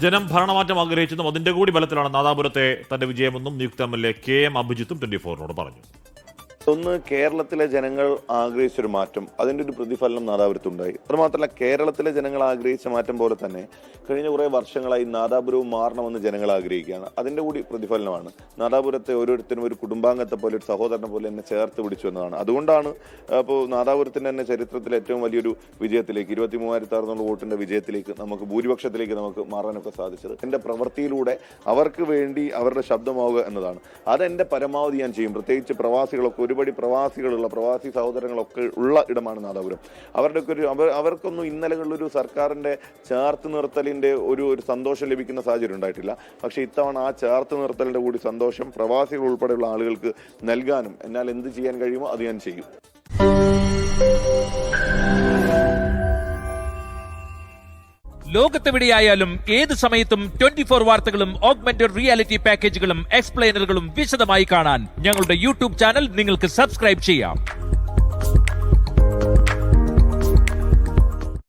ജനം ഭരണമാറ്റം ആഗ്രഹിച്ചെന്നും അതിന്റെ കൂടി ബലത്തിലാണ് നാദാപുരത്തെ തന്റെ വിജയമെന്നും നിയുക്ത MLA KM അഭിജിത്തും 24-നോട് പറഞ്ഞു. ഒന്ന്, കേരളത്തിലെ ജനങ്ങൾ ആഗ്രഹിച്ചൊരു മാറ്റം, അതിൻ്റെ ഒരു പ്രതിഫലനം നാദാപുരത്തുണ്ടായി. അതുമാത്രമല്ല, കേരളത്തിലെ ജനങ്ങൾ ആഗ്രഹിച്ച മാറ്റം പോലെ തന്നെ കഴിഞ്ഞ കുറേ വർഷങ്ങളായി നാദാപുരവും മാറണമെന്ന് ജനങ്ങൾ ആഗ്രഹിക്കുകയാണ്. അതിൻ്റെ കൂടി പ്രതിഫലനമാണ്. നാദാപുരത്തെ ഓരോരുത്തരും ഒരു കുടുംബാംഗത്തെ പോലെ, ഒരു സഹോദരനെ പോലെ എന്നെ ചേർത്ത് പിടിച്ചു എന്നതാണ്. അതുകൊണ്ടാണ് അപ്പോൾ നാദാപുരത്തിൻ്റെ തന്നെ ചരിത്രത്തിലെ ഏറ്റവും വലിയൊരു വിജയത്തിലേക്ക്, 23,600 വോട്ടിൻ്റെ വിജയത്തിലേക്ക്, നമുക്ക് ഭൂരിപക്ഷത്തിലേക്ക് നമുക്ക് മാറാനൊക്കെ സാധിച്ചത് എൻ്റെ പ്രവൃത്തിയിലൂടെ അവർക്ക് വേണ്ടി അവരുടെ ശബ്ദമാവുക എന്നതാണ്. അതെൻ്റെ പരമാവധി ഞാൻ ചെയ്യും. പ്രത്യേകിച്ച് പ്രവാസികളൊക്കെ, ഒരുപടി പ്രവാസികളുള്ള പ്രവാസി സഹോദരങ്ങളൊക്കെ ഉള്ള ഇടമാണ് നാദാപുരം. അവർക്കൊന്നും ഇന്നലകളിലൊരു സർക്കാരിൻ്റെ ചേർത്ത് നിർത്തലിൻ്റെ ഒരു സന്തോഷം ലഭിക്കുന്ന സാഹചര്യം ഉണ്ടായിട്ടില്ല. പക്ഷേ ഇത്തവണ ആ ചേർത്ത് നിർത്തലിൻ്റെ കൂടി സന്തോഷം പ്രവാസികൾ ഉൾപ്പെടെയുള്ള ആളുകൾക്ക് നൽകാനും എന്നാൽ എന്ത് ചെയ്യാൻ കഴിയുമോ അത് ഞാൻ ചെയ്യും. ലോകത്തെവിടെയായാലും ഏത് സമയത്തും 24 വാർത്തകളും ഓഗ്മെന്റഡ് റിയാലിറ്റി പാക്കേജുകളും എക്സ്പ്ലെയിനറുകളും വിശദമായി കാണാൻ ഞങ്ങളുടെ യൂട്യൂബ് ചാനൽ നിങ്ങൾക്ക് സബ്സ്ക്രൈബ് ചെയ്യാം.